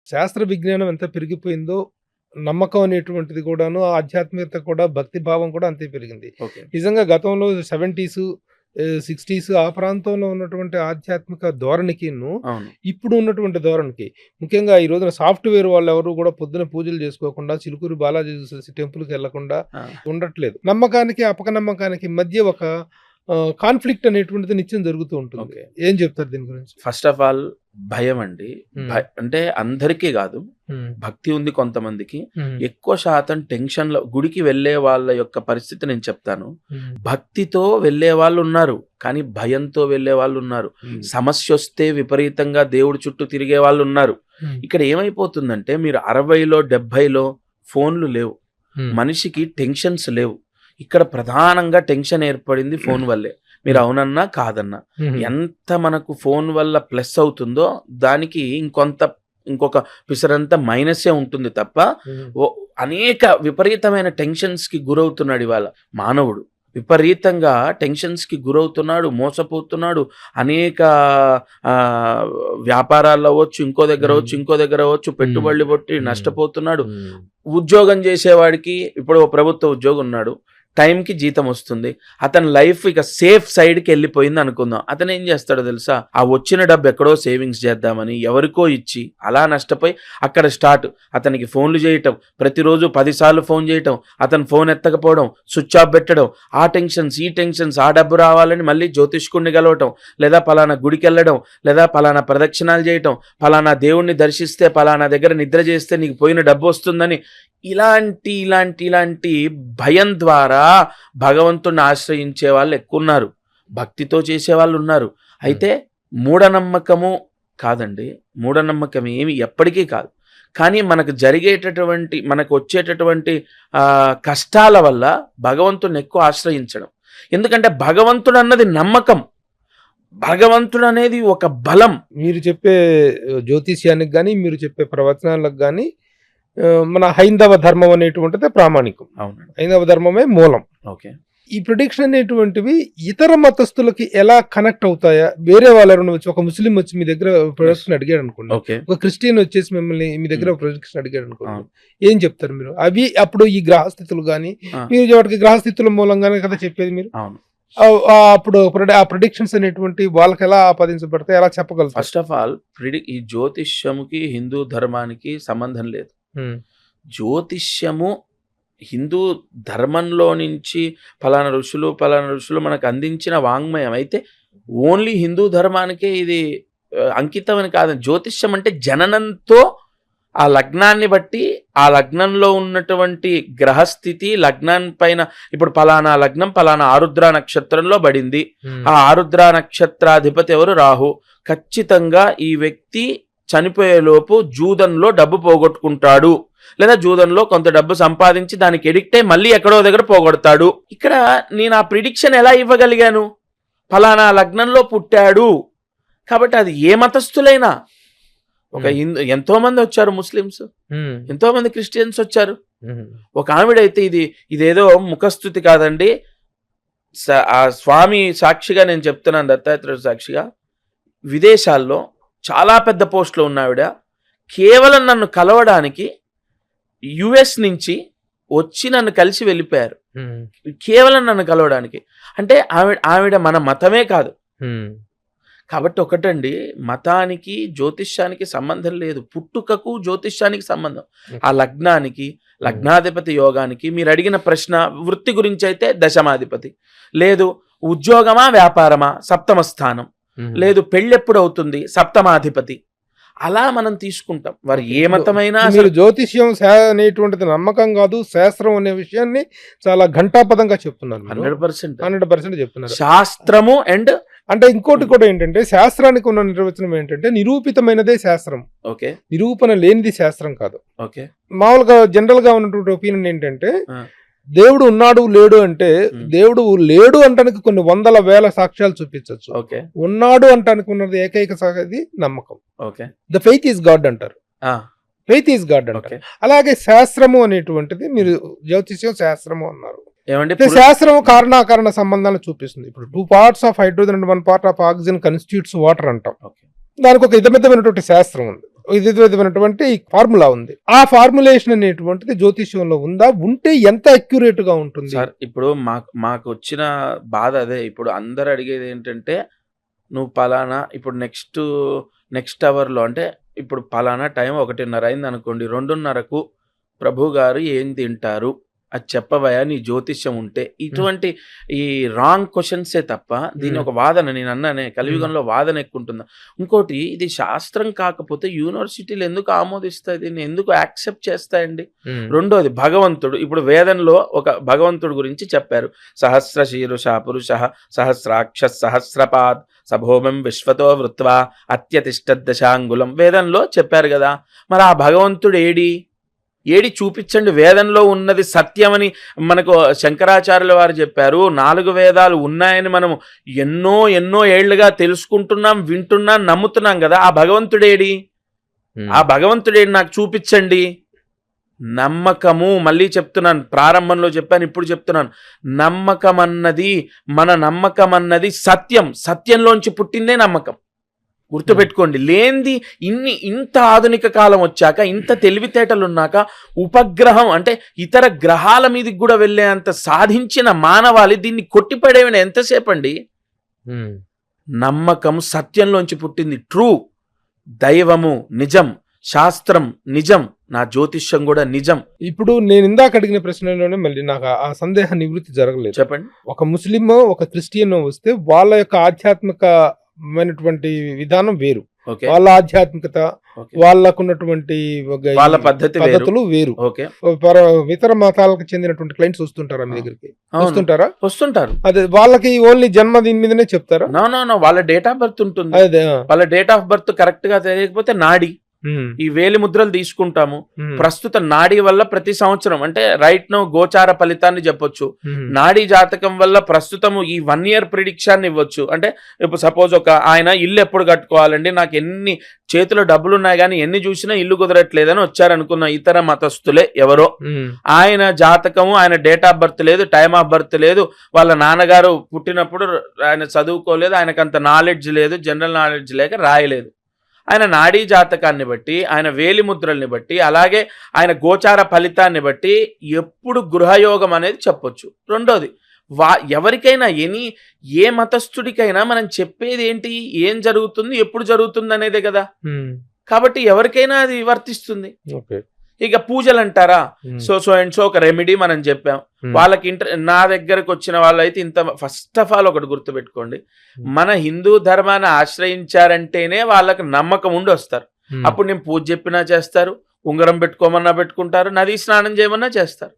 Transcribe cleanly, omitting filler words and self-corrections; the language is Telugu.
శాస్త్ర విజ్ఞానం ఎంత పెరిగిపోయిందో, నమ్మకం అనేటువంటిది కూడాను, ఆధ్యాత్మికత కూడా, భక్తి భావం కూడా అంతే పెరిగింది. ఓకే. నిజంగా గతంలో 70స్ 60స్ ఆ ప్రాంతంలో ఉన్నటువంటి ఆధ్యాత్మిక ధోరణికిను, అవును. ఇప్పుడు ఉన్నటువంటి ధోరణికి, ముఖ్యంగా ఈ రోజున సాఫ్ట్‌వేర్ వాళ్ళెవరు కూడా పొద్దున పూజలు చేసుకోకుండా, చిలుకూరు బాలాజీ టెంపుల్‌కెళ్ళకుండా ఆ! ఉండట్లేదు. నమ్మకానికి, అపనమ్మకానికి మధ్య ఒక కాన్‌ఫ్లిక్ట్ అనేటువంటిది నిత్యం జరుగుతూ ఉంటుంది. ఓకే. ఏం చెప్తారు దీని గురించి? ఫస్ట్ ఆఫ్ ఆల్ భయం అండి. అంటే అందరికీ గాదు. హ్మ్. భక్తి ఉంది కొంతమందికి. హ్మ్. ఎక్కువ శాతం టెన్షన్‌లో గుడికి వెళ్ళే వాళ్ళ యొక్క పరిస్థితి నేను చెప్తాను. హ్మ్. భక్తితో వెళ్ళే వాళ్ళున్నారు. కానీ భయంతో వెళ్ళే వాళ్ళున్నారు. హ్మ్. సమస్యొస్తే విపరీతంగా దేవుడి చుట్టూ తిరిగే వాళ్ళున్నారు. హ్మ్. ఇక్కడ ఏమైపోతుందంటే మీరు 60లో, 70లో ఫోన్‌లు లేవు. హ్మ్. మనిషికి టెన్షన్స్ లేవు. ఇక్కడ ప్రధానంగా టెన్షన్ ఏర్పడింది ఫోన్ వల్లే. మీరు అవునన్నా, కాదన్నా. హ్మ్. ఎంత మనకు ఫోన్ వల్ల ప్లస్ అవుతుందో, దానికి ఇంకొక పిసరంతా మైనస్సే ఉంటుంది తప్ప, హ్మ్. అనేక విపరీతమైన టెన్షన్స్‌కి గురవుతున్నాడు ఇవాళ మానవుడు. విపరీతంగా టెన్షన్స్‌కి గురవుతున్నాడు, మోసపోతున్నాడు. అనేక వ్యాపారాల్లో అవ్వచ్చు, ఇంకో దగ్గర అవ్వచ్చు, పెట్టుబడులు పెట్టి నష్టపోతున్నాడు. హ్మ్. ఉద్యోగం చేసేవాడికి ఇప్పుడు ప్రభుత్వ ఉద్యోగం ఉన్నాడు. టైంకి జీతం వస్తుంది. అతని లైఫ్ ఇక సేఫ్ సైడ్‌కి వెళ్ళిపోయింది అనుకుందాం. అతను ఏం చేస్తాడో తెలుసా? ఆ వచ్చిన డబ్బు ఎక్కడో సేవింగ్స్ చేద్దామని ఎవరికో ఇచ్చి అలా నష్టపోయి అక్కడ స్టార్ట్. అతనికి ఫోన్లు చేయటం, ప్రతిరోజు 10 సార్లు ఫోన్ చేయటం, అతను ఫోన్ ఎత్తకపోవడం, స్విచ్ ఆఫ్ పెట్టడం, ఆ టెన్షన్స్, ఈ టెన్షన్స్, ఆ డబ్బు రావాలని మళ్ళీ జ్యోతిష్కుడిని కలవటం, లేదా పలానా గుడికి వెళ్ళడం, లేదా పలానా ప్రదక్షిణాలు చేయటం, పలానా దేవుణ్ణి దర్శిస్తే, పలానా దగ్గర నిద్ర చేస్తే నీకు పోయిన డబ్బు వస్తుందని ఇలాంటి భయం ద్వారా భగవంతుడిని ఆశ్రయించే వాళ్ళు ఎక్కున్నారు. భక్తితో చేసేవాళ్ళు ఉన్నారు. అయితే మూఢనమ్మకము కాదండి. మూఢనమ్మకం ఏమి ఎప్పటికీ కాదు. కానీ మనకు వచ్చేటటువంటి కష్టాల వల్ల భగవంతుడిని ఎక్కువ ఆశ్రయించడం. ఎందుకంటే భగవంతుడు అన్నది నమ్మకం. భగవంతుడు అనేది ఒక బలం. మీరు చెప్పే జ్యోతిష్యానికి గాని, మీరు చెప్పే ప్రవచనాలకు గాని, మన హైందవ ధర్మం అనేటువంటిదే ప్రామాణికం. అవునండి. హైందవ ధర్మమే మూలం. ఓకే. ఈ ప్రిడిక్షన్ అనేటువంటివి ఇతర మతస్థులకి ఎలా కనెక్ట్ అవుతాయా? వేరే వాళ్ళు ఎవరైనా వచ్చి, ఒక ముస్లిం వచ్చి మీ దగ్గర ప్రొడిక్షన్ అడిగాడు అనుకోండి, ఓకే. ఒక క్రిస్టియన్ వచ్చేసి మిమ్మల్ని మీ దగ్గర ప్రొడిక్షన్ అడిగాడు అనుకోండి, ఏం చెప్తారు మీరు? అవి అప్పుడు ఈ గ్రహస్థితులు గాని, మీరు వాటికి గ్రహస్థితుల మూలంగానే కదా చెప్పేది మీరు. అవును. అప్పుడు ఆ ప్రిడిక్షన్స్ అనేటువంటి వాళ్ళకి ఎలా ఆపాదించబడతాయి, ఎలా చెప్పగలుగుతారు? ఫస్ట్ ఆఫ్ ఆల్ ఈ జ్యోతిష్యముకి హిందూ ధర్మానికి సంబంధం లేదు. జ్యోతిష్యము హిందూ ధర్మంలో నుంచి పలానా ఋషులు మనకు అందించిన వాంగ్మయం. అయితే ఓన్లీ హిందూ ధర్మానికే ఇది అంకితం అని కాదు. జ్యోతిష్యం అంటే జననంతో ఆ లగ్నాన్ని బట్టి, ఆ లగ్నంలో ఉన్నటువంటి గ్రహస్థితి, లగ్నం పైన ఇప్పుడు పలానా లగ్నం పలానా ఆరుద్ర నక్షత్రంలో పడింది. ఆ ఆరుద్ర నక్షత్రాధిపతి ఎవరు? రాహు. ఖచ్చితంగా ఈ వ్యక్తి చనిపోయేలోపు జూదంలో డబ్బు పోగొట్టుకుంటాడు, లేదా జూదంలో కొంత డబ్బు సంపాదించి దానికి ఎడిక్ట్ అయి మళ్ళీ ఎక్కడో దగ్గర పోగొడతాడు. ఇక్కడ నేను ఆ ప్రిడిక్షన్ ఎలా ఇవ్వగలిగాను? ఫలానా లగ్నంలో పుట్టాడు కాబట్టి. అది ఏ మతస్థులైనా, ఒక ఎంతో మంది వచ్చారు ముస్లిమ్స్, ఎంతో మంది క్రిస్టియన్స్ వచ్చారు. ఒక ఆవిడైతే ఇదేదో ముఖస్థుతి కాదండి, ఆ స్వామి సాక్షిగా నేను చెప్తున్నాను, దత్తాత్రేయ సాక్షిగా, విదేశాల్లో చాలా పెద్ద పోస్ట్లో ఉన్న ఆవిడ కేవలం నన్ను కలవడానికి యుఎస్ నుంచి వచ్చి నన్ను కలిసి వెళ్ళిపోయారు. కేవలం నన్ను కలవడానికి. అంటే ఆవిడ మన మతమే కాదు. కాబట్టి ఒకటండి, మతానికి జ్యోతిష్యానికి సంబంధం లేదు. పుట్టుకకు జ్యోతిష్యానికి సంబంధం. ఆ లగ్నానికి, లగ్నాధిపతి యోగానికి. మీరు అడిగిన ప్రశ్న వృత్తి గురించి అయితే దశమాధిపతి, లేదు ఉద్యోగమా వ్యాపారమా సప్తమ స్థానం, లేదు పెళ్ళెప్పుడు అవుతుంది సప్తమాధిపతి. అలా మనం తీసుకుంటాం. వారు ఏ మతమైనా. మీరు జ్యోతిష్యం అనేటువంటిది నమ్మకం కాదు, శాస్త్రం అనే విషయాన్ని చాలా ఘంటాపదంగా చెప్తున్నారు. 100% చెప్తున్నారు. శాస్త్రము అంటే ఇంకోటి కూడా ఏంటంటే, శాస్త్రానికి ఉన్న నిర్వచనం ఏంటంటే, నిరూపితమైనదే శాస్త్రం. ఓకే. నిరూపణ లేనిది శాస్త్రం కాదు. ఓకే. మామూలుగా జనరల్ గా ఉన్నటువంటి ఒపీనియన్ ఏంటంటే, దేవుడు ఉన్నాడు లేడు అంటే, దేవుడు లేడు అంటానికి కొన్ని వందల వేల సాక్ష్యాలు చూపించవచ్చు. ఓకే. ఉన్నాడు అంటానికి ఉన్నది ఏకైక సాక్షి నమ్మకం. Okay. The faith is God అంటారు. ఫెయిత్ ఈజ్ గాడ్ అంటారు. అలాగే శాస్త్రము అనేటువంటిది, మీరు జ్యోతిష్యం శాస్త్రము అన్నారు. శాస్త్రం కారణాకారణ సంబంధాలను చూపిస్తుంది. ఇప్పుడు 2 parts of hydrogen and 1 part of oxygen constitutes water అంటాం. దానికి ఒక ఇతమితమైనటువంటి శాస్త్రం ఉంది. విధమైనటువంటి ఫార్ములా ఉంది. ఆ ఫార్ములేషన్ అనేటువంటిది జ్యోతిష్యంలో ఉందా? ఉంటే ఎంత అక్యురేట్ గా ఉంటుంది సార్? ఇప్పుడు మాకు వచ్చిన బాధ అదే. ఇప్పుడు అందరు అడిగేది ఏంటంటే, నువ్వు పలానా ఇప్పుడు నెక్స్ట్ అవర్లో అంటే ఇప్పుడు పలానా టైం 1:30 అయింది అనుకోండి, 2:30కు ప్రభు గారు ఏం తింటారు అది చెప్పవయ్యా నీ జ్యోతిష్యం ఉంటే. ఇటువంటి ఈ రాంగ్ క్వశ్చన్సే తప్ప దీని ఒక వాదన, నేను అన్నానే కలియుగంలో వాదన ఎక్కువ ఉంటుందా. ఇంకోటి, ఇది శాస్త్రం కాకపోతే యూనివర్సిటీలు ఎందుకు ఆమోదిస్తాయి, దీన్ని ఎందుకు యాక్సెప్ట్ చేస్తాయండి? రెండోది, భగవంతుడు ఇప్పుడు వేదంలో ఒక భగవంతుడు గురించి చెప్పారు. సహస్ర శీరుష పురుష సహస్రాక్ష సహస్రపాద్ సభోమం విశ్వతో వృత్వా అత్యతిష్టదశాంగులం వేదంలో చెప్పారు కదా. మరి ఆ భగవంతుడు ఏడి చూపించండి. వేదంలో ఉన్నది సత్యమని మనకు శంకరాచార్యుల వారు చెప్పారు. 4 వేదాలు ఉన్నాయని మనం ఎన్నో ఏళ్లుగా తెలుసుకుంటున్నాం, వింటున్నాం, నమ్ముతున్నాం కదా. ఆ భగవంతుడేడి నాకు చూపించండి. నమ్మకము, మళ్ళీ చెప్తున్నాను, ప్రారంభంలో చెప్పాను, ఇప్పుడు చెప్తున్నాను, మన నమ్మకం అన్నది సత్యంలోంచి పుట్టిందే నమ్మకం. గుర్తుపెట్టుకోండి. లేనిది ఇంత ఆధునిక కాలం వచ్చాక, ఇంత తెలివితేటలు ఉన్నాక, ఉపగ్రహం అంటే ఇతర గ్రహాల మీదకి కూడా వెళ్ళేంత సాధించిన మానవాళి దీన్ని కొట్టిపడేవిన ఎంతసేపు అండి? నమ్మకం సత్యంలోంచి పుట్టింది. ట్రూ. దైవము నిజం, శాస్త్రం నిజం, నా జ్యోతిష్యం కూడా నిజం. ఇప్పుడు నేను ఇందాక అడిగిన ప్రశ్నలోనే మళ్ళీ నాకు ఆ సందేహ నివృత్తి జరగలేదు. చెప్పండి. ఒక ముస్లిం ఒక క్రిస్టియన్ వస్తే వాళ్ళ యొక్క ఆధ్యాత్మికమైనటువంటి విధానం వేరు, వాళ్ళ ఆధ్యాత్మికత, వాళ్ళకున్నటువంటి వాళ్ళ పద్ధతులు వేరు. ఇతర మతాలకు చెందినటువంటి క్లయింట్స్ వస్తుంటారా మీ దగ్గరికి? వస్తుంటారు. అదే వాళ్ళకి ఓన్లీ జన్మ దీని మీదనే చెప్తారా? నో, వాళ్ళ డేట్ ఆఫ్ బర్త్ ఉంటుంది. అదే వాళ్ళ డేట్ ఆఫ్ బర్త్ కరెక్ట్ గా తెలియకపోతే నాడి, ఈ వేలి ముద్రలు తీసుకుంటాము. ప్రస్తుత నాడీ వల్ల ప్రతి సంవత్సరం అంటే రైట్ నో గోచార ఫలితాన్ని చెప్పొచ్చు. నాడీ జాతకం వల్ల ప్రస్తుతము ఈ 1 year ప్రిడిక్షన్ ఇవ్వచ్చు. అంటే ఇప్పుడు సపోజ్ ఆయన ఇల్లు ఎప్పుడు కట్టుకోవాలండి, నాకు ఎన్ని చేతిలో డబ్బులు ఉన్నాయి కానీ ఎన్ని చూసినా ఇల్లు కుదరట్లేదని వచ్చారనుకున్న ఇతర మతస్థులే ఎవరో. ఆయన జాతకము, ఆయన డేట్ ఆఫ్ బర్త్ లేదు, టైమ్ ఆఫ్ బర్త్ లేదు, వాళ్ళ నాన్నగారు పుట్టినప్పుడు ఆయన చదువుకోలేదు, ఆయనకంత నాలెడ్జ్ లేదు, జనరల్ నాలెడ్జ్ లేక రాయలేదు. ఆయన నాడీ జాతకాన్ని బట్టి, ఆయన వేలి ముద్రల్ని బట్టి, అలాగే ఆయన గోచార ఫలితాన్ని బట్టి ఎప్పుడు గృహయోగం అనేది చెప్పొచ్చు. రెండోది, ఎవరికైనా ఏ మతస్థుడికైనా మనం చెప్పేది ఏంటి, ఏం జరుగుతుంది, ఎప్పుడు జరుగుతుంది అనేదే కదా. కాబట్టి ఎవరికైనా అది వర్తిస్తుంది. ఇక పూజలు అంటారా, సో అండ్ సో ఒక రెమెడీ మనం చెప్పాం. వాళ్ళకి నా దగ్గరకు వచ్చిన వాళ్ళైతే ఫస్ట్ ఆఫ్ ఆల్ ఒకటి గుర్తుపెట్టుకోండి, మన హిందూ ధర్మాన్ని ఆశ్రయించారంటేనే వాళ్ళకి నమ్మకం ఉండి వస్తారు. అప్పుడు నేను పూజ చెప్పినా చేస్తారు, ఉంగరం పెట్టుకోమన్నా పెట్టుకుంటారు, నదీ స్నానం చేయమన్నా చేస్తారు.